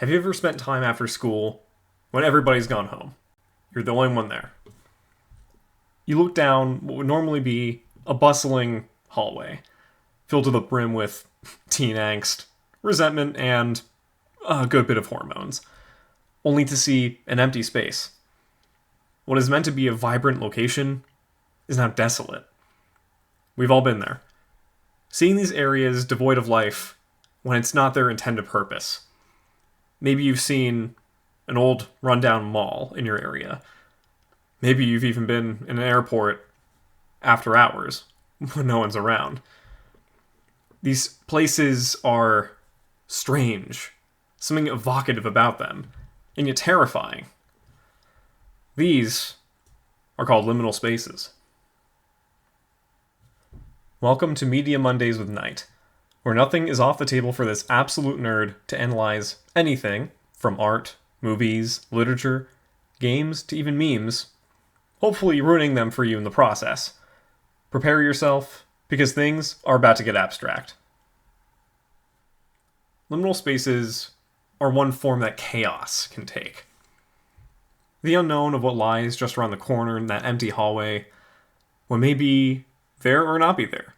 Have you ever spent time after school when everybody's gone home? You're the only one there. You look down what would normally be a bustling hallway, filled to the brim with teen angst, resentment, and a good bit of hormones, only to see an empty space. What is meant to be a vibrant location is now desolate. We've all been there. Seeing these areas devoid of life when it's not their intended purpose. Maybe you've seen an old rundown mall in your area. Maybe you've even been in an airport after hours when no one's around. These places are strange, something evocative about them, and yet terrifying. These are called liminal spaces. Welcome to Media Mondays with Night, where nothing is off the table for this absolute nerd to analyze anything from art, movies, literature, games, to even memes, hopefully ruining them for you in the process. Prepare yourself, because things are about to get abstract. Liminal spaces are one form that chaos can take. The unknown of what lies just around the corner in that empty hallway, what may be there or not be there,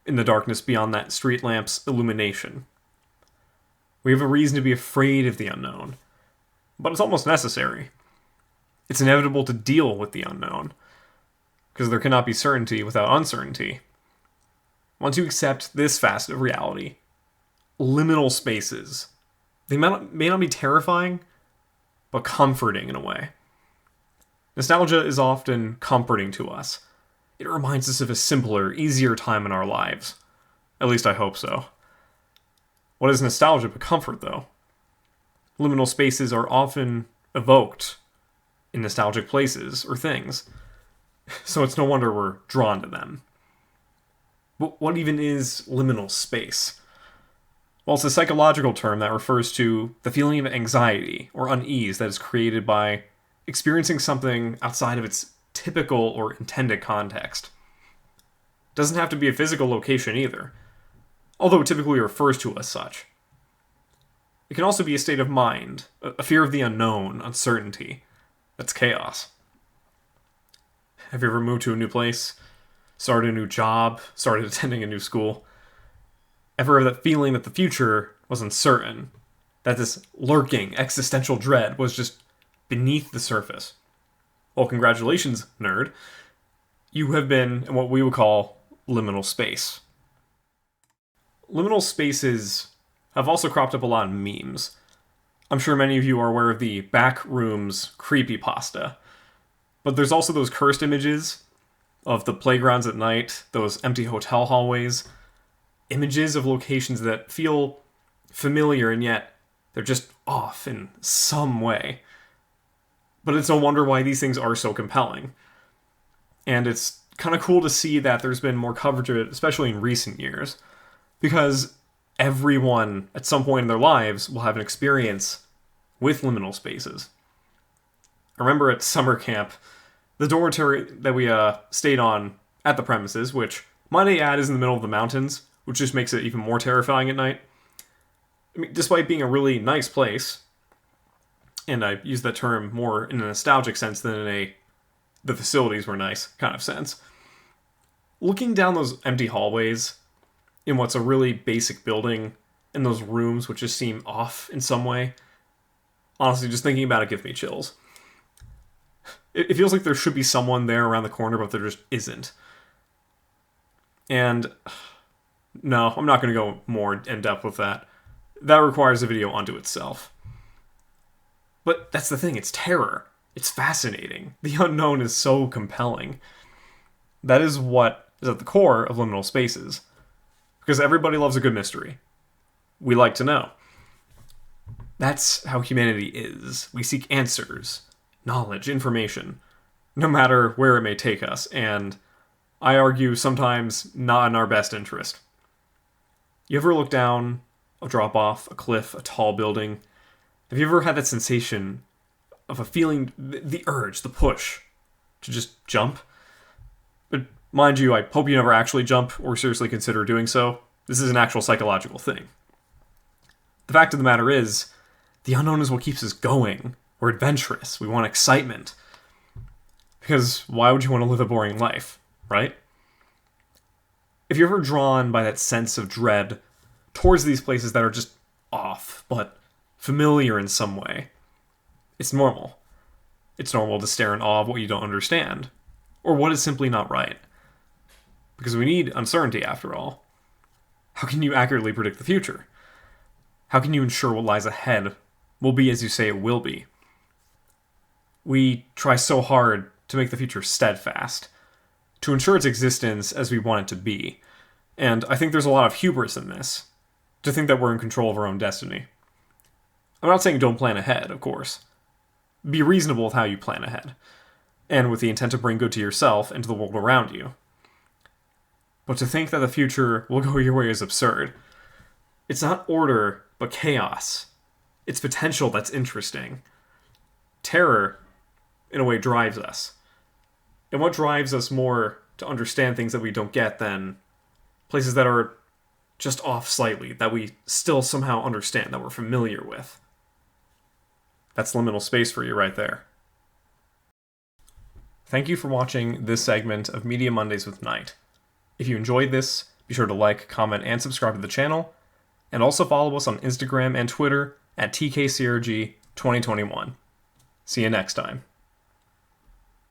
in the darkness beyond that street lamp's illumination. We have a reason to be afraid of the unknown, but it's almost necessary. It's inevitable to deal with the unknown, because there cannot be certainty without uncertainty. Once you accept this facet of reality, liminal spaces, they may not be terrifying, but comforting in a way. Nostalgia is often comforting to us. It reminds us of a simpler, easier time in our lives. At least I hope so. What is nostalgia but comfort, though? Liminal spaces are often evoked in nostalgic places or things, so it's no wonder we're drawn to them. But what even is liminal space? Well, it's a psychological term that refers to the feeling of anxiety or unease that is created by experiencing something outside of its typical or intended context. It doesn't have to be a physical location either, although it typically refers to as such. It can also be a state of mind, a fear of the unknown, uncertainty. That's chaos. Have you ever moved to a new place, started a new job, started attending a new school? Ever have that feeling that the future was uncertain, that this lurking existential dread was just beneath the surface? Well, congratulations, nerd. You have been in what we would call liminal space. Liminal spaces have also cropped up a lot in memes. I'm sure many of you are aware of the Backrooms creepypasta. But there's also those cursed images of the playgrounds at night, those empty hotel hallways, images of locations that feel familiar and yet they're just off in some way. But it's no wonder why these things are so compelling. And it's kind of cool to see that there's been more coverage of it, especially in recent years, because everyone at some point in their lives will have an experience with liminal spaces. I remember at summer camp, the dormitory that we stayed on at the premises, which, might I add, is in the middle of the mountains, which just makes it even more terrifying at night. I mean, despite being a really nice place, and I use that term more in a nostalgic sense than in the facilities were nice kind of sense. Looking down those empty hallways in what's a really basic building, in those rooms which just seem off in some way, honestly, just thinking about it gives me chills. It feels like there should be someone there around the corner, but there just isn't. And no, I'm not going to go more in depth with that. That requires a video unto itself. But that's the thing, it's terror. It's fascinating. The unknown is so compelling. That is what is at the core of liminal spaces. Because everybody loves a good mystery. We like to know. That's how humanity is. We seek answers, knowledge, information, no matter where it may take us, and I argue sometimes not in our best interest. You ever look down a drop-off, a cliff, a tall building? Have you ever had that sensation of a feeling, the urge, the push, to just jump? But mind you, I hope you never actually jump or seriously consider doing so. This is an actual psychological thing. The fact of the matter is, The unknown is what keeps us going. We're adventurous. We want excitement. Because why would you want to live a boring life, right? If you're ever drawn by that sense of dread towards these places that are just off, but familiar in some way, it's normal. It's normal to stare in awe of what you don't understand, or what is simply not right. Because we need uncertainty, after all. How can you accurately predict the future? How can you ensure what lies ahead will be as you say it will be? We try so hard to make the future steadfast, to ensure its existence as we want it to be, and I think there's a lot of hubris in this, to think that we're in control of our own destiny. I'm not saying don't plan ahead, of course. Be reasonable with how you plan ahead, and with the intent to bring good to yourself and to the world around you. But to think that the future will go your way is absurd. It's not order, but chaos. It's potential that's interesting. Terror, in a way, drives us. And what drives us more to understand things that we don't get than places that are just off slightly, that we still somehow understand, that we're familiar with? That's liminal space for you right there. Thank you for watching this segment of Media Mondays with Knight. If you enjoyed this, be sure to like, comment, and subscribe to the channel, and also follow us on Instagram and Twitter at TKCRG2021. See you next time.